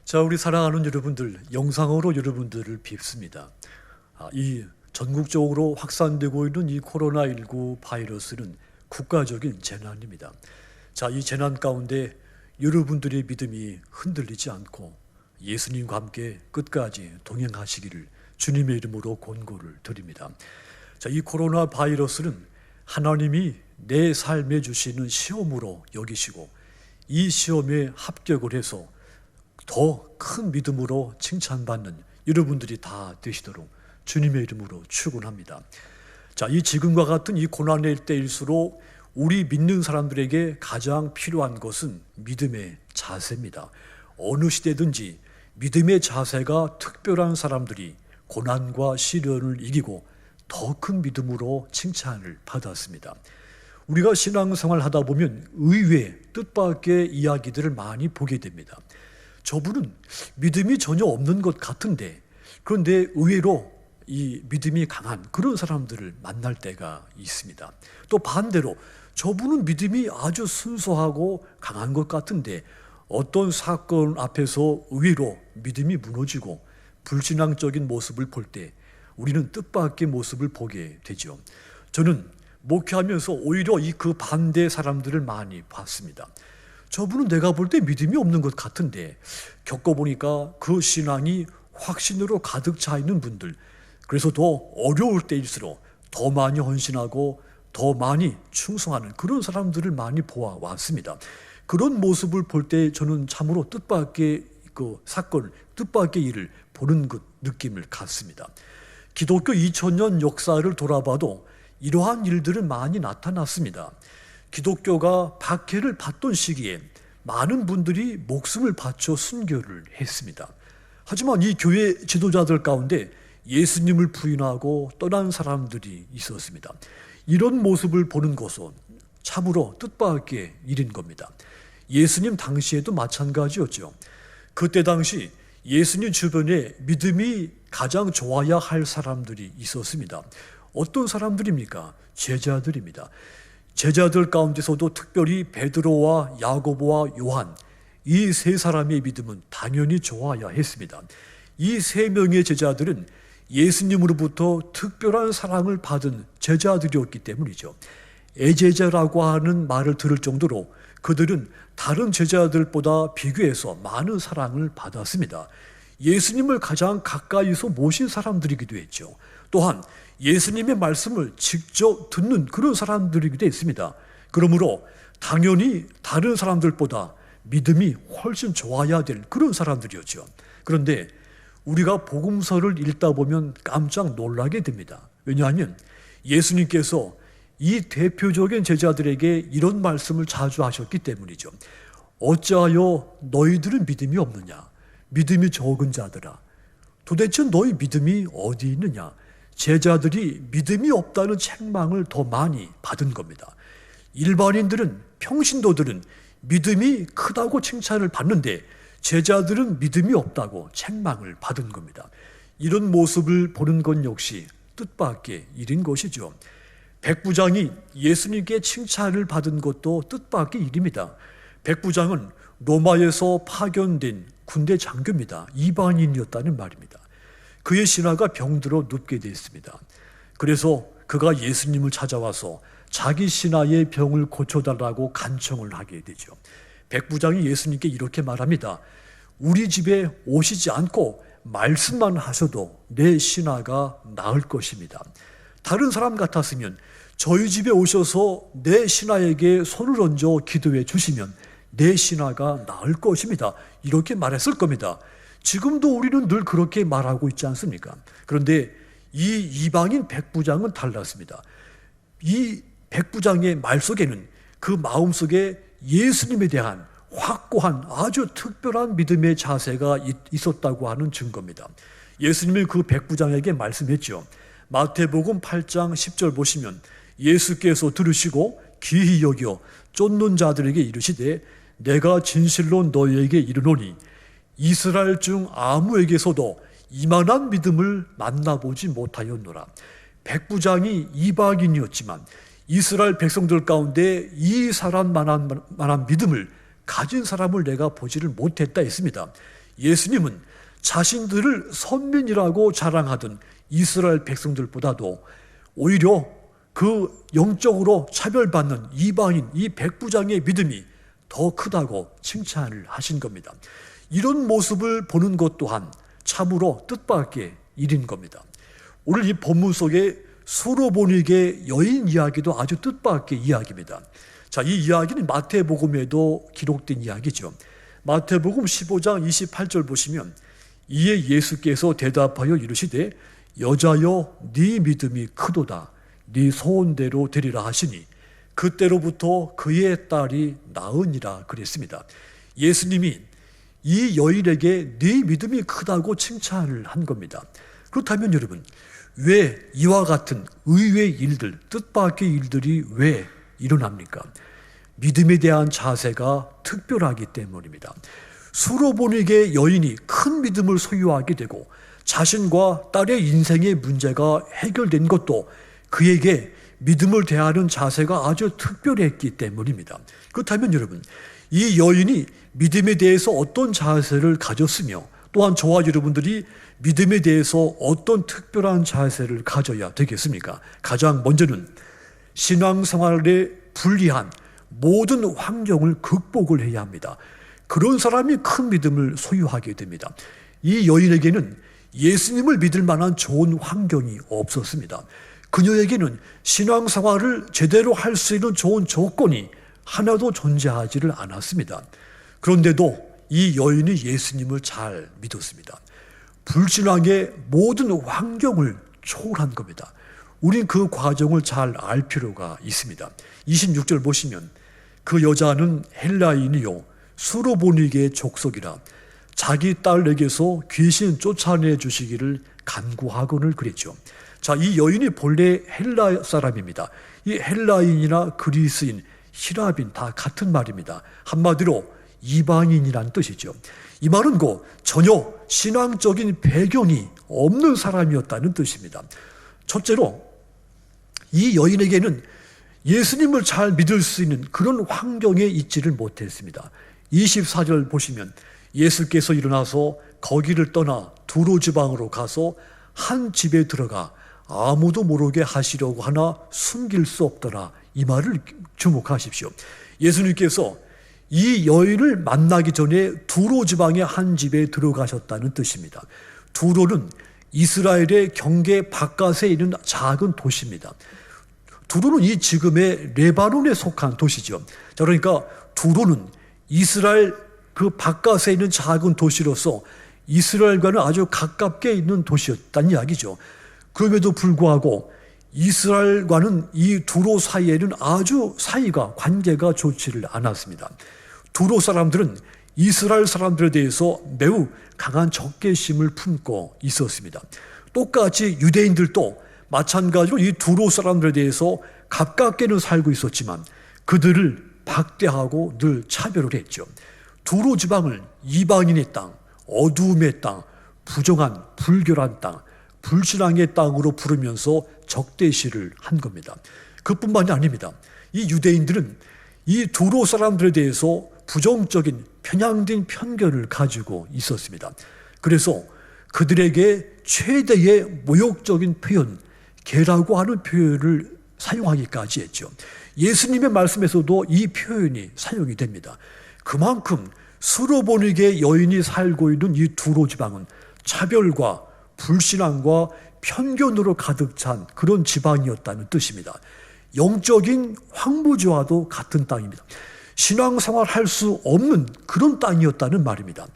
자, 우리 사랑하는 여러분들, 영상으로 여러분들을 뵙습니다. 이 전국적으로 확산되고 있는 이 코로나19 바이러스는 국가적인 재난입니다. 자, 이 재난 가운데 여러분들의 믿음이 흔들리지 않고 예수님과 함께 끝까지 동행하시기를 주님의 이름으로 권고를 드립니다. 자, 이 코로나 바이러스는 하나님이 내 삶에 주시는 시험으로 여기시고 이 시험에 합격을 해서 더 큰 믿음으로 칭찬받는 여러분들이 다 되시도록 주님의 이름으로 축원합니다. 자, 이 지금과 같은 이 고난의 때일수록 우리 믿는 사람들에게 가장 필요한 것은 믿음의 자세입니다. 어느 시대든지 믿음의 자세가 특별한 사람들이 고난과 시련을 이기고 더 큰 믿음으로 칭찬을 받았습니다. 우리가 신앙생활 하다 보면 의외 뜻밖의 이야기들을 많이 보게 됩니다. 저분은 믿음이 전혀 없는 것 같은데, 그런데 의외로 이 믿음이 강한 그런 사람들을 만날 때가 있습니다. 또 반대로 저분은 믿음이 아주 순수하고 강한 것 같은데 어떤 사건 앞에서 의외로 믿음이 무너지고 불신앙적인 모습을 볼 때 우리는 뜻밖의 모습을 보게 되죠. 저는 목회하면서 오히려 그 반대 사람들을 많이 봤습니다. 저분은 내가 볼 때 믿음이 없는 것 같은데 겪어보니까 그 신앙이 확신으로 가득 차 있는 분들, 그래서 더 어려울 때일수록 더 많이 헌신하고 더 많이 충성하는 그런 사람들을 많이 보아왔습니다. 그런 모습을 볼 때 저는 참으로 뜻밖의 그 사건, 뜻밖의 일을 보는 그 느낌을 갖습니다. 기독교 2000년 역사를 돌아봐도 이러한 일들은 많이 나타났습니다. 기독교가 박해를 받던 시기에 많은 분들이 목숨을 바쳐 순교를 했습니다. 하지만 이 교회 지도자들 가운데 예수님을 부인하고 떠난 사람들이 있었습니다. 이런 모습을 보는 것은 참으로 뜻밖의 일인 겁니다. 예수님 당시에도 마찬가지였죠. 그때 당시 예수님 주변에 믿음이 가장 좋아야 할 사람들이 있었습니다. 어떤 사람들입니까? 제자들입니다. 제자들 가운데서도 특별히 베드로와 야고보와 요한, 이 세 사람의 믿음은 당연히 좋아야 했습니다. 이 세 명의 제자들은 예수님으로부터 특별한 사랑을 받은 제자들이었기 때문이죠. 애제자라고 하는 말을 들을 정도로 그들은 다른 제자들보다 비교해서 많은 사랑을 받았습니다. 예수님을 가장 가까이서 모신 사람들이기도 했죠. 또한 예수님의 말씀을 직접 듣는 그런 사람들이기도 했습니다. 그러므로 당연히 다른 사람들보다 믿음이 훨씬 좋아야 될 그런 사람들이었죠. 그런데 우리가 복음서를 읽다 보면 깜짝 놀라게 됩니다. 왜냐하면 예수님께서 이 대표적인 제자들에게 이런 말씀을 자주 하셨기 때문이죠. 어찌하여 너희들은 믿음이 없느냐? 믿음이 적은 자들아, 도대체 너희 믿음이 어디 있느냐? 제자들이 믿음이 없다는 책망을 더 많이 받은 겁니다. 일반인들은, 평신도들은 믿음이 크다고 칭찬을 받는데 제자들은 믿음이 없다고 책망을 받은 겁니다. 이런 모습을 보는 건 역시 뜻밖의 일인 것이죠. 백부장이 예수님께 칭찬을 받은 것도 뜻밖의 일입니다. 백부장은 로마에서 파견된 군대 장교입니다. 이방인이었다는 말입니다. 그의 신하가 병들어 눕게 됐습니다. 그래서 그가 예수님을 찾아와서 자기 신하의 병을 고쳐달라고 간청을 하게 되죠. 백부장이 예수님께 이렇게 말합니다. 우리 집에 오시지 않고 말씀만 하셔도 내 신하가 나을 것입니다. 다른 사람 같았으면 저희 집에 오셔서 내 신하에게 손을 얹어 기도해 주시면 내 신하가 나을 것입니다. 이렇게 말했을 겁니다. 지금도 우리는 늘 그렇게 말하고 있지 않습니까? 그런데 이 이방인 백부장은 달랐습니다. 이 백부장의 말 속에는 그 마음 속에 예수님에 대한 확고한 아주 특별한 믿음의 자세가 있었다고 하는 증거입니다. 예수님이 그 백부장에게 말씀했죠. 마태복음 8장 10절 보시면 예수께서 들으시고 귀히 여겨 쫓는 자들에게 이르시되 내가 진실로 너희에게 이르노니 이스라엘 중 아무에게서도 이만한 믿음을 만나보지 못하였노라. 백부장이 이방인이었지만 이스라엘 백성들 가운데 이 사람만한 믿음을 가진 사람을 내가 보지를 못했다 했습니다. 예수님은 자신들을 선민이라고 자랑하던 이스라엘 백성들보다도 오히려 그 영적으로 차별받는 이방인 이 백부장의 믿음이 더 크다고 칭찬을 하신 겁니다. 이런 모습을 보는 것 또한 참으로 뜻밖의 일인 겁니다. 오늘 이 본문 속에 수로보니게 여인 이야기도 아주 뜻밖의 이야기입니다. 자, 이 이야기는 마태복음에도 기록된 이야기죠. 마태복음 15장 28절 보시면 이에 예수께서 대답하여 이르시되 여자여 네 믿음이 크도다 네 소원대로 되리라 하시니 그때로부터 그의 딸이 나으니라 그랬습니다. 예수님이 이 여인에게 네 믿음이 크다고 칭찬을 한 겁니다. 그렇다면 여러분, 왜 이와 같은 의외의 일들, 뜻밖의 일들이 왜 일어납니까? 믿음에 대한 자세가 특별하기 때문입니다. 수로보니게 여인이 큰 믿음을 소유하게 되고 자신과 딸의 인생의 문제가 해결된 것도 그에게 믿음을 대하는 자세가 아주 특별했기 때문입니다. 그렇다면 여러분, 이 여인이 믿음에 대해서 어떤 자세를 가졌으며 또한 저와 여러분들이 믿음에 대해서 어떤 특별한 자세를 가져야 되겠습니까? 가장 먼저는 신앙생활에 불리한 모든 환경을 극복을 해야 합니다. 그런 사람이 큰 믿음을 소유하게 됩니다. 이 여인에게는 예수님을 믿을 만한 좋은 환경이 없었습니다. 그녀에게는 신앙생활을 제대로 할 수 있는 좋은 조건이 하나도 존재하지를 않았습니다. 그런데도 이 여인이 예수님을 잘 믿었습니다. 불신앙의 모든 환경을 초월한 겁니다. 우린 그 과정을 잘 알 필요가 있습니다. 26절 보시면 그 여자는 헬라인이요 수로보니게의 족속이라 자기 딸에게서 귀신 쫓아내 주시기를 간구하거늘 그랬죠. 자, 이 여인이 본래 헬라 사람입니다. 이 헬라인이나 그리스인, 히라빈 다 같은 말입니다. 한마디로 이방인이란 뜻이죠. 이 말은 전혀 신앙적인 배경이 없는 사람이었다는 뜻입니다. 첫째로 이 여인에게는 예수님을 잘 믿을 수 있는 그런 환경에 있지를 못했습니다. 24절 보시면 예수께서 일어나서 거기를 떠나 두로 지방으로 가서 한 집에 들어가 아무도 모르게 하시려고 하나 숨길 수 없더라. 이 말을 주목하십시오. 예수님께서 이 여인을 만나기 전에 두로 지방의 한 집에 들어가셨다는 뜻입니다. 두로는 이스라엘의 경계 바깥에 있는 작은 도시입니다. 두로는 이 지금의 레바논에 속한 도시죠. 자, 그러니까 두로는 이스라엘 그 바깥에 있는 작은 도시로서 이스라엘과는 아주 가깝게 있는 도시였다는 이야기죠. 그럼에도 불구하고 이스라엘과는 이 두로 사이에는 아주 사이가 관계가 좋지를 않았습니다. 두로 사람들은 이스라엘 사람들에 대해서 매우 강한 적개심을 품고 있었습니다. 똑같이 유대인들도 마찬가지로 이 두로 사람들에 대해서 가깝게는 살고 있었지만 그들을 박대하고 늘 차별을 했죠. 두로 지방을 이방인의 땅, 어두움의 땅, 부정한 불결한 땅, 불신앙의 땅으로 부르면서 적대시를 한 겁니다. 그뿐만이 아닙니다. 이 유대인들은 이 두로 사람들에 대해서 부정적인 편향된 편견을 가지고 있었습니다. 그래서 그들에게 최대의 모욕적인 표현, 개라고 하는 표현을 사용하기까지 했죠. 예수님의 말씀에서도 이 표현이 사용이 됩니다. 그만큼 수로보니게 여인이 살고 있는 이 두로 지방은 차별과 불신앙과 편견으로 가득 찬 그런 지방이었다는 뜻입니다. 영적인 황무지와도 같은 땅입니다. 신앙생활 할 수 없는 그런 땅이었다는 말입니다.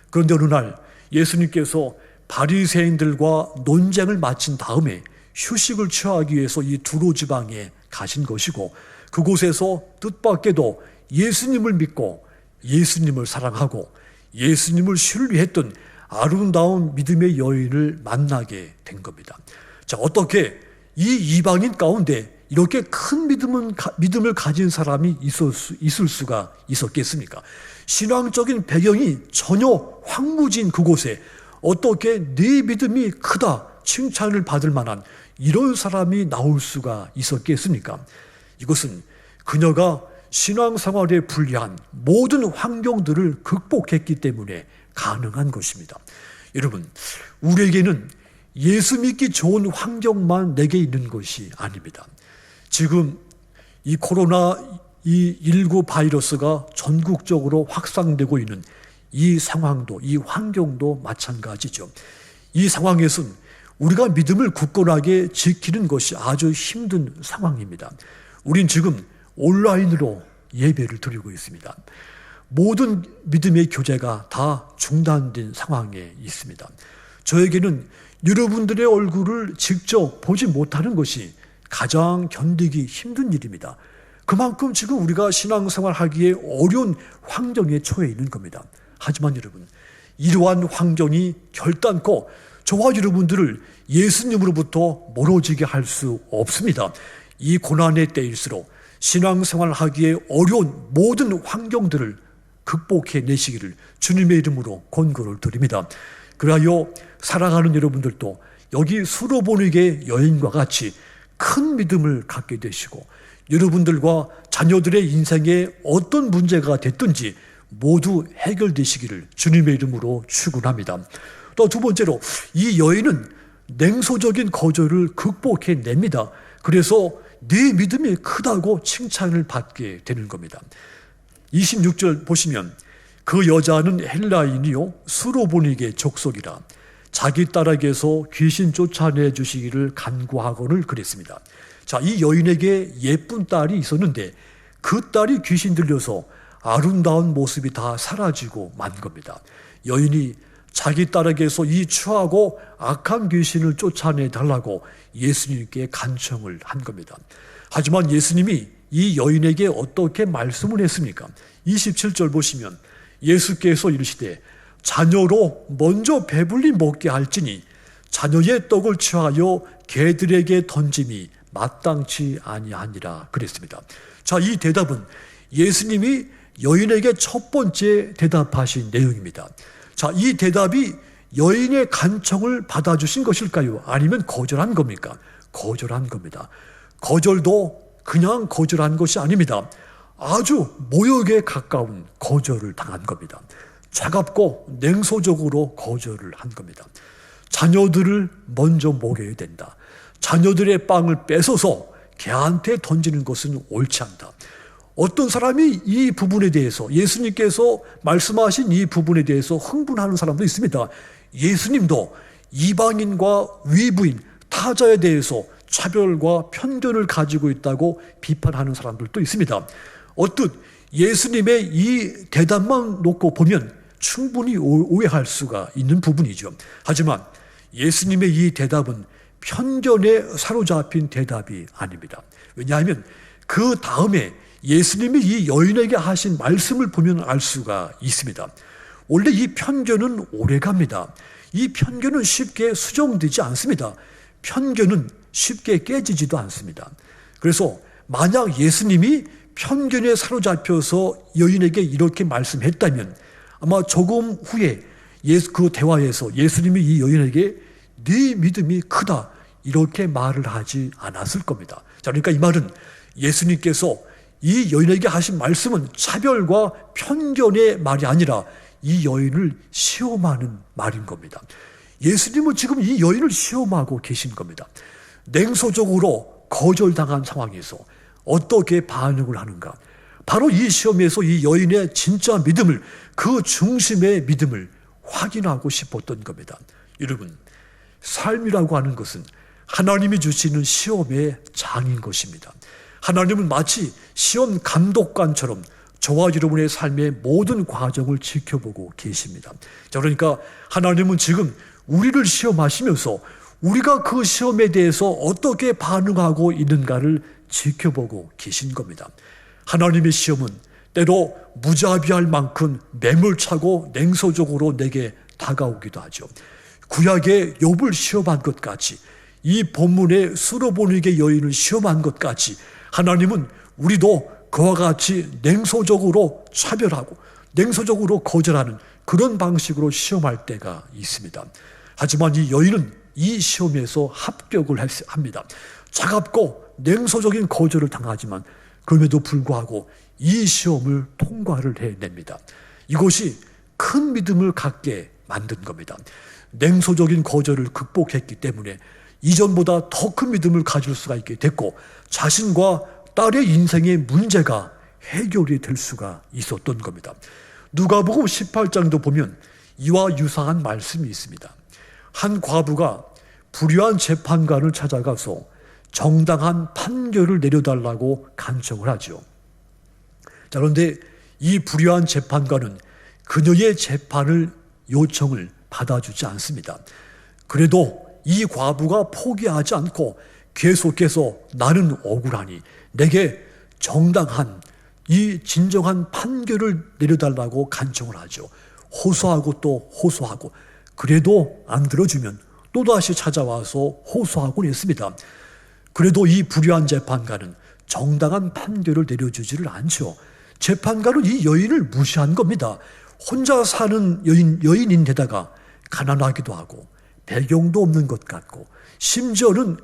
그런데 어느 날 예수님께서 바리새인들과 논쟁을 마친 다음에 휴식을 취하기 위해서 이 두로 지방에 가신 것이고 그곳에서 뜻밖에도 예수님을 믿고 예수님을 사랑하고 예수님을 신뢰했던 아름다운 믿음의 여인을 만나게 된 겁니다. 자, 어떻게 이 이방인 가운데 이렇게 큰 믿음을 가진 사람이 있을 수가 있었겠습니까? 신앙적인 배경이 전혀 황무지인 그곳에 어떻게 네 믿음이 크다 칭찬을 받을 만한 이런 사람이 나올 수가 있었겠습니까? 이것은 그녀가 신앙생활에 불리한 모든 환경들을 극복했기 때문에 가능한 것입니다. 여러분, 우리에게는 예수 믿기 좋은 환경만 내게 있는 것이 아닙니다. 지금 이 코로나19 바이러스가 전국적으로 확산되고 있는 이 상황도, 이 환경도 마찬가지죠. 이 상황에서는 우리가 믿음을 굳건하게 지키는 것이 아주 힘든 상황입니다. 우린 지금 온라인으로 예배를 드리고 있습니다. 모든 믿음의 교제가 다 중단된 상황에 있습니다. 저에게는 여러분들의 얼굴을 직접 보지 못하는 것이 가장 견디기 힘든 일입니다. 그만큼 지금 우리가 신앙생활하기에 어려운 환경에 처해 있는 겁니다. 하지만 여러분, 이러한 환경이 결단코 저와 여러분들을 예수님으로부터 멀어지게 할 수 없습니다. 이 고난의 때일수록 신앙생활하기에 어려운 모든 환경들을 극복해내시기를 주님의 이름으로 권고를 드립니다. 그리하여 사랑하는 여러분들도 여기 수로보니게 여인과 같이 큰 믿음을 갖게 되시고 여러분들과 자녀들의 인생에 어떤 문제가 됐든지 모두 해결되시기를 주님의 이름으로 축원합니다. 또 두 번째로 이 여인은 냉소적인 거절을 극복해냅니다. 그래서 네 믿음이 크다고 칭찬을 받게 되는 겁니다. 26절 보시면 그 여자는 헬라인이요 수로보니게 족속이라 자기 딸에게서 귀신 쫓아내 주시기를 간구하거늘 그랬습니다. 자, 이 여인에게 예쁜 딸이 있었는데 그 딸이 귀신 들려서 아름다운 모습이 다 사라지고 만 겁니다. 여인이 자기 딸에게서 이 추하고 악한 귀신을 쫓아내 달라고 예수님께 간청을 한 겁니다. 하지만 예수님이 이 여인에게 어떻게 말씀을 했습니까? 27절 보시면 예수께서 이르시되 자녀로 먼저 배불리 먹게 할지니 자녀의 떡을 취하여 개들에게 던짐이 마땅치 아니하니라 그랬습니다. 자, 이 대답은 예수님이 여인에게 첫 번째 대답하신 내용입니다. 자, 이 대답이 여인의 간청을 받아주신 것일까요? 아니면 거절한 겁니까? 거절한 겁니다. 거절도 그냥 거절한 것이 아닙니다. 아주 모욕에 가까운 거절을 당한 겁니다. 차갑고 냉소적으로 거절을 한 겁니다. 자녀들을 먼저 먹여야 된다. 자녀들의 빵을 뺏어서 개한테 던지는 것은 옳지 않다. 어떤 사람이 이 부분에 대해서 예수님께서 말씀하신 이 부분에 대해서 흥분하는 사람도 있습니다. 예수님도 이방인과 위부인, 타자에 대해서 차별과 편견을 가지고 있다고 비판하는 사람들도 있습니다. 어떤 예수님의 이 대답만 놓고 보면 충분히 오해할 수가 있는 부분이죠. 하지만 예수님의 이 대답은 편견에 사로잡힌 대답이 아닙니다. 왜냐하면 그 다음에 예수님이 이 여인에게 하신 말씀을 보면 알 수가 있습니다. 원래 이 편견은 오래갑니다. 이 편견은 쉽게 수정되지 않습니다. 편견은 쉽게 깨지지도 않습니다. 그래서 만약 예수님이 편견에 사로잡혀서 여인에게 이렇게 말씀했다면 아마 조금 후에 그 대화에서 예수님이 이 여인에게 네 믿음이 크다 이렇게 말을 하지 않았을 겁니다. 자, 그러니까 이 말은 예수님께서 이 여인에게 하신 말씀은 차별과 편견의 말이 아니라 이 여인을 시험하는 말인 겁니다. 예수님은 지금 이 여인을 시험하고 계신 겁니다. 냉소적으로 거절당한 상황에서 어떻게 반응을 하는가? 바로 이 시험에서 이 여인의 진짜 믿음을, 그 중심의 믿음을 확인하고 싶었던 겁니다. 여러분, 삶이라고 하는 것은 하나님이 주시는 시험의 장인 것입니다. 하나님은 마치 시험 감독관처럼 저와 여러분의 삶의 모든 과정을 지켜보고 계십니다. 자, 그러니까 하나님은 지금 우리를 시험하시면서 우리가 그 시험에 대해서 어떻게 반응하고 있는가를 지켜보고 계신 겁니다. 하나님의 시험은 때로 무자비할 만큼 매몰차고 냉소적으로 내게 다가오기도 하죠. 구약의 욥을 시험한 것 같이, 이 본문의 수로보니게 여인을 시험한 것 같이 하나님은 우리도 그와 같이 냉소적으로 차별하고 냉소적으로 거절하는 그런 방식으로 시험할 때가 있습니다. 하지만 이 여인은 이 시험에서 합격을 합니다. 차갑고 냉소적인 거절을 당하지만 그럼에도 불구하고 이 시험을 통과를 해냅니다. 이것이 큰 믿음을 갖게 만든 겁니다. 냉소적인 거절을 극복했기 때문에 이전보다 더 큰 믿음을 가질 수가 있게 됐고, 자신과 딸의 인생의 문제가 해결이 될 수가 있었던 겁니다. 누가복음 18장도 보면 이와 유사한 말씀이 있습니다. 한 과부가 불의한 재판관을 찾아가서 정당한 판결을 내려달라고 간청을 하죠. 자, 그런데 이 불의한 재판관은 그녀의 재판을 요청을 받아주지 않습니다. 그래도 이 과부가 포기하지 않고 계속해서 나는 억울하니 내게 정당한 이 진정한 판결을 내려달라고 간청을 하죠. 호소하고 또 호소하고, 그래도 안 들어주면 또다시 찾아와서 호소하곤 했습니다. 그래도 이 불의한 재판관은 정당한 판결을 내려주지를 않죠. 재판관은 이 여인을 무시한 겁니다. 혼자 사는 여인인데다가 가난하기도 하고 배경도 없는 것 같고, 심지어는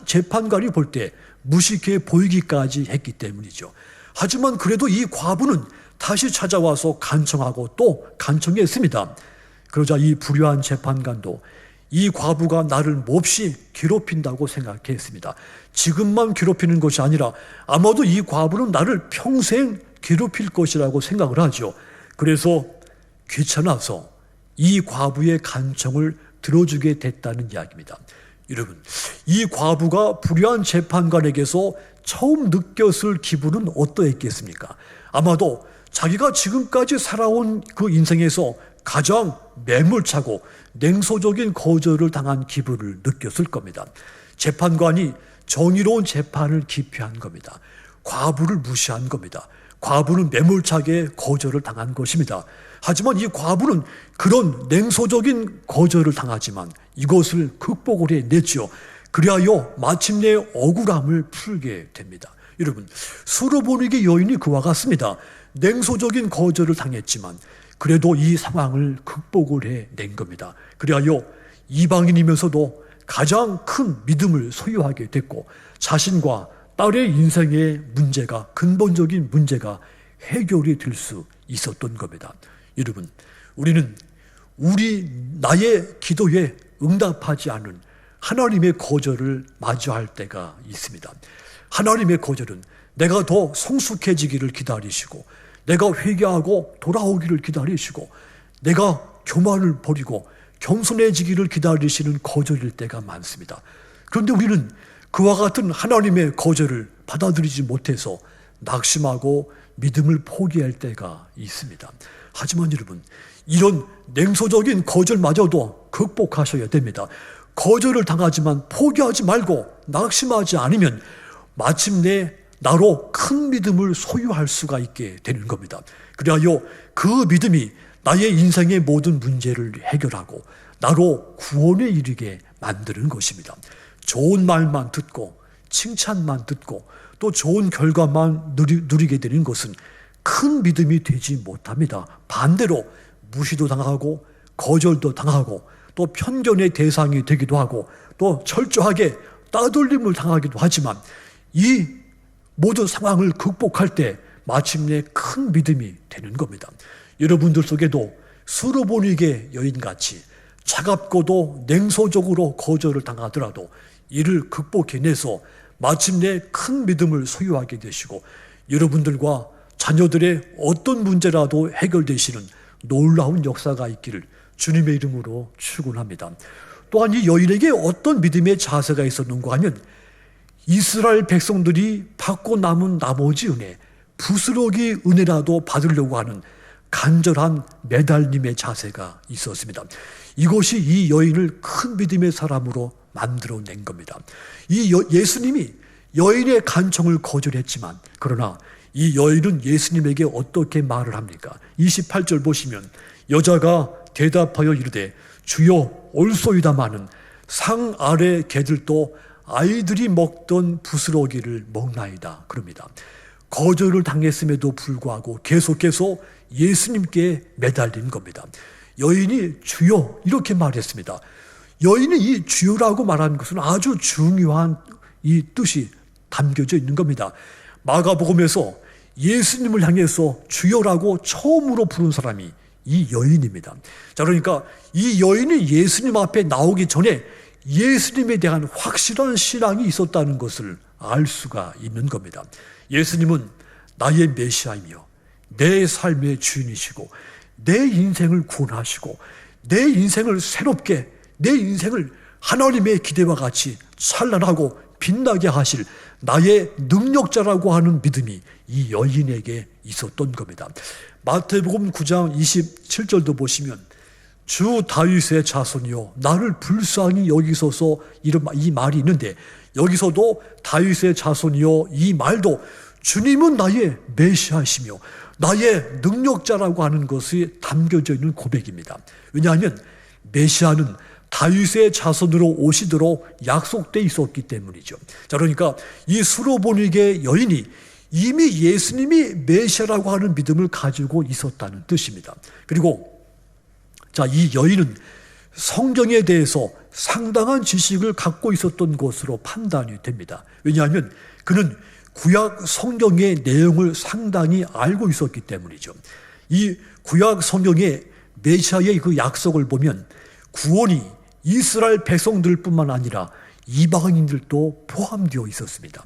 재판관이 볼 때 무식해 보이기까지 했기 때문이죠. 하지만 그래도 이 과부는 다시 찾아와서 간청하고 또 간청했습니다. 그러자 이 불의한 재판관도 이 과부가 나를 몹시 괴롭힌다고 생각했습니다. 지금만 괴롭히는 것이 아니라 아마도 이 과부는 나를 평생 괴롭힐 것이라고 생각을 하죠. 그래서 귀찮아서 이 과부의 간청을 들어주게 됐다는 이야기입니다. 여러분, 이 과부가 불의한 재판관에게서 처음 느꼈을 기분은 어떠했겠습니까? 아마도 자기가 지금까지 살아온 그 인생에서 가장 매몰차고 냉소적인 거절을 당한 기분을 느꼈을 겁니다. 재판관이 정의로운 재판을 기피한 겁니다. 과부를 무시한 겁니다. 과부는 매몰차게 거절을 당한 것입니다. 하지만 이 과부는 그런 냉소적인 거절을 당하지만 이것을 극복을 해냈죠. 그리하여 마침내 억울함을 풀게 됩니다. 여러분, 수르보니게 여인이 그와 같습니다. 냉소적인 거절을 당했지만 그래도 이 상황을 극복을 해낸 겁니다. 그리하여 이방인이면서도 가장 큰 믿음을 소유하게 됐고, 자신과 딸의 인생의 문제가, 근본적인 문제가 해결이 될 수 있었던 겁니다. 여러분, 우리는 나의 기도에 응답하지 않은 하나님의 거절을 마주할 때가 있습니다. 하나님의 거절은 내가 더 성숙해지기를 기다리시고, 내가 회개하고 돌아오기를 기다리시고, 내가 교만을 버리고 겸손해지기를 기다리시는 거절일 때가 많습니다. 그런데 우리는 그와 같은 하나님의 거절을 받아들이지 못해서 낙심하고 믿음을 포기할 때가 있습니다. 하지만 여러분, 이런 냉소적인 거절마저도 극복하셔야 됩니다. 거절을 당하지만 포기하지 말고 낙심하지 않으면 마침내 나로 큰 믿음을 소유할 수가 있게 되는 겁니다. 그리하여 그 믿음이 나의 인생의 모든 문제를 해결하고 나로 구원에 이르게 만드는 것입니다. 좋은 말만 듣고 칭찬만 듣고 또 좋은 결과만 누리게 되는 것은 큰 믿음이 되지 못합니다. 반대로 무시도 당하고 거절도 당하고 또 편견의 대상이 되기도 하고 또 철저하게 따돌림을 당하기도 하지만 이 모든 상황을 극복할 때 마침내 큰 믿음이 되는 겁니다. 여러분들 속에도 수르보니게 여인같이 차갑고도 냉소적으로 거절을 당하더라도 이를 극복해내서 마침내 큰 믿음을 소유하게 되시고 여러분들과 자녀들의 어떤 문제라도 해결되시는 놀라운 역사가 있기를 주님의 이름으로 축원합니다. 또한 이 여인에게 어떤 믿음의 자세가 있었는가 하면 이스라엘 백성들이 받고 남은 나머지 은혜, 부스러기 은혜라도 받으려고 하는 간절한 매달림의 자세가 있었습니다. 이것이 이 여인을 큰 믿음의 사람으로 만들어낸 겁니다. 예수님이 여인의 간청을 거절했지만 그러나 이 여인은 예수님에게 어떻게 말을 합니까? 28절 보시면 여자가 대답하여 이르되 주여 올소이다마는 상 아래 개들도 아이들이 먹던 부스러기를 먹나이다 그럽니다. 거절을 당했음에도 불구하고 계속해서 예수님께 매달린 겁니다. 여인이 주여 이렇게 말했습니다. 여인이 이 주여라고 말하는 것은 아주 중요한 이 뜻이 담겨져 있는 겁니다. 마가복음에서 예수님을 향해서 주여라고 처음으로 부른 사람이 이 여인입니다. 자, 그러니까 이 여인이 예수님 앞에 나오기 전에 예수님에 대한 확실한 신앙이 있었다는 것을 알 수가 있는 겁니다. 예수님은 나의 메시아이며 내 삶의 주인이시고 내 인생을 구원하시고 내 인생을 새롭게, 내 인생을 하나님의 기대와 같이 찬란하고 빛나게 하실 나의 능력자라고 하는 믿음이 이 여인에게 있었던 겁니다. 마태복음 9장 27절도 보시면 주 다윗의 자손이요 나를 불쌍히 여기소서, 이 말이 있는데 여기서도 다윗의 자손이요 이 말도 주님은 나의 메시아이시며 나의 능력자라고 하는 것이 담겨져 있는 고백입니다. 왜냐하면 메시아는 다윗의 자손으로 오시도록 약속돼 있었기 때문이죠. 자, 그러니까 이 수로보니게 여인이 이미 예수님이 메시아라고 하는 믿음을 가지고 있었다는 뜻입니다. 그리고 자, 이 여인은 성경에 대해서 상당한 지식을 갖고 있었던 것으로 판단이 됩니다. 왜냐하면 그는 구약 성경의 내용을 상당히 알고 있었기 때문이죠. 이 구약 성경의 메시아의 그 약속을 보면 구원이 이스라엘 백성들뿐만 아니라 이방인들도 포함되어 있었습니다.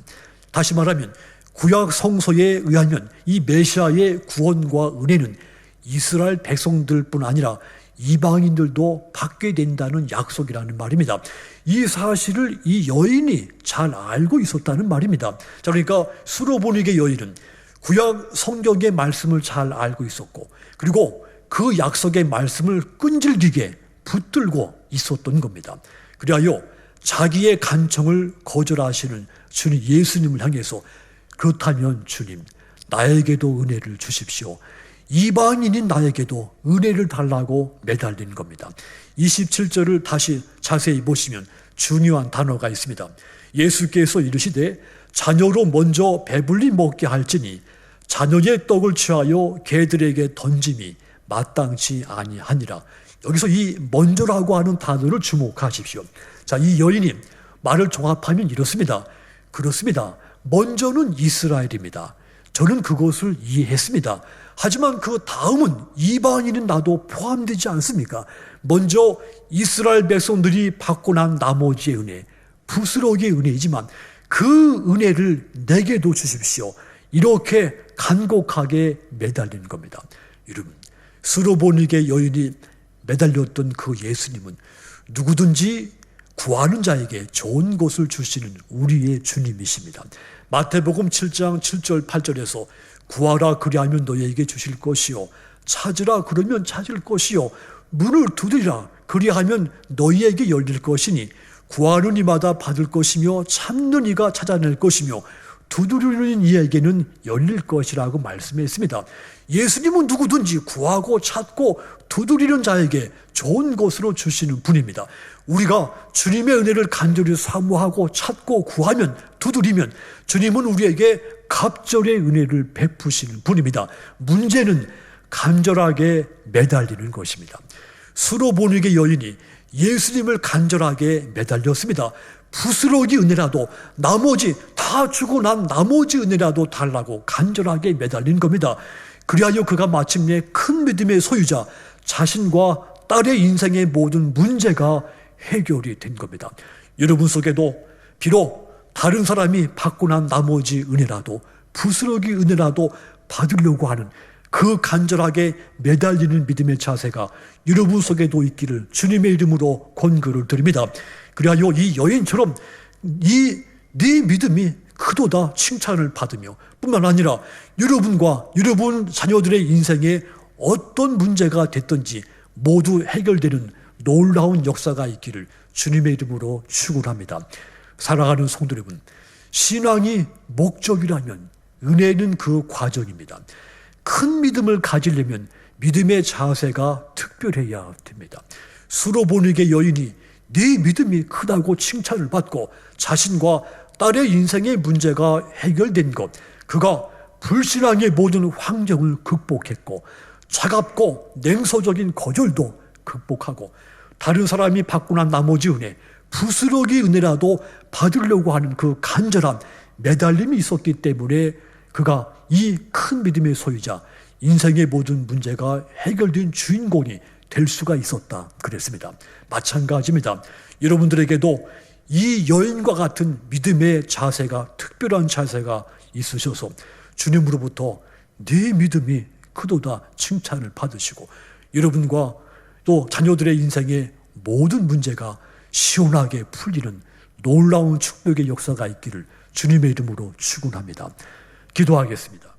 다시 말하면 구약 성서에 의하면 이 메시아의 구원과 은혜는 이스라엘 백성들뿐 아니라 이방인들도 받게 된다는 약속이라는 말입니다. 이 사실을 이 여인이 잘 알고 있었다는 말입니다. 자, 그러니까 수로보니게 여인은 구약 성경의 말씀을 잘 알고 있었고, 그리고 그 약속의 말씀을 끈질기게 붙들고 있었던 겁니다. 그리하여 자기의 간청을 거절하시는 주님 예수님을 향해서 그렇다면 주님, 나에게도 은혜를 주십시오. 이방인인 나에게도 은혜를 달라고 매달린 겁니다. 27절을 다시 자세히 보시면 중요한 단어가 있습니다. 예수께서 이르시되 자녀로 먼저 배불리 먹게 할지니 자녀의 떡을 취하여 개들에게 던짐이 마땅치 아니하니라. 여기서 이 먼저라고 하는 단어를 주목하십시오. 자, 이 여인이 말을 종합하면 이렇습니다. 그렇습니다. 먼저는 이스라엘입니다. 저는 그것을 이해했습니다. 하지만 그 다음은 이방인인 나도 포함되지 않습니까? 먼저 이스라엘 백성들이 받고 난 나머지의 은혜, 부스러기의 은혜이지만 그 은혜를 내게도 주십시오. 이렇게 간곡하게 매달린 겁니다. 여러분, 수로보니게 여인이 매달렸던 그 예수님은 누구든지 구하는 자에게 좋은 것을 주시는 우리의 주님이십니다. 마태복음 7장 7절 8절에서 구하라 그리하면 너희에게 주실 것이요 찾으라 그러면 찾을 것이요 문을 두드리라 그리하면 너희에게 열릴 것이니 구하는 이마다 받을 것이며 찾는 이가 찾아낼 것이며 두드리는 이에게는 열릴 것이라고 말씀했습니다. 예수님은 누구든지 구하고 찾고 두드리는 자에게 좋은 것으로 주시는 분입니다. 우리가 주님의 은혜를 간절히 사모하고 찾고 구하면, 두드리면 주님은 우리에게 갑절의 은혜를 베푸시는 분입니다. 문제는 간절하게 매달리는 것입니다. 수로보니게 여인이 예수님을 간절하게 매달렸습니다. 부스러기 은혜라도, 나머지 다 주고 난 나머지 은혜라도 달라고 간절하게 매달린 겁니다. 그리하여 그가 마침내 큰 믿음의 소유자, 자신과 딸의 인생의 모든 문제가 해결이 된 겁니다. 여러분 속에도 비록 다른 사람이 받고 난 나머지 은혜라도, 부스러기 은혜라도 받으려고 하는 그 간절하게 매달리는 믿음의 자세가 여러분 속에도 있기를 주님의 이름으로 권고를 드립니다. 그리하여 이 여인처럼 네 믿음이 크도다 칭찬을 받으며 뿐만 아니라 여러분과 여러분 자녀들의 인생에 어떤 문제가 됐든지 모두 해결되는 놀라운 역사가 있기를 주님의 이름으로 축원합니다. 사랑하는 성도 여러분, 신앙이 목적이라면 은혜는 그 과정입니다. 큰 믿음을 가지려면 믿음의 자세가 특별해야 됩니다. 수로보니게 여인이 네 믿음이 크다고 칭찬을 받고 자신과 딸의 인생의 문제가 해결된 것, 그가 불신앙의 모든 환경을 극복했고 차갑고 냉소적인 거절도 극복하고 다른 사람이 받고 난 나머지 은혜, 부스러기 은혜라도 받으려고 하는 그 간절한 매달림이 있었기 때문에 그가 이 큰 믿음의 소유자 인생의 모든 문제가 해결된 주인공이 될 수가 있었다 그랬습니다. 마찬가지입니다. 여러분들에게도 이 여인과 같은 믿음의 자세가, 특별한 자세가 있으셔서 주님으로부터 네 믿음이 크도다 칭찬을 받으시고 여러분과 또 자녀들의 인생의 모든 문제가 시원하게 풀리는 놀라운 축복의 역사가 있기를 주님의 이름으로 축원합니다. 기도하겠습니다.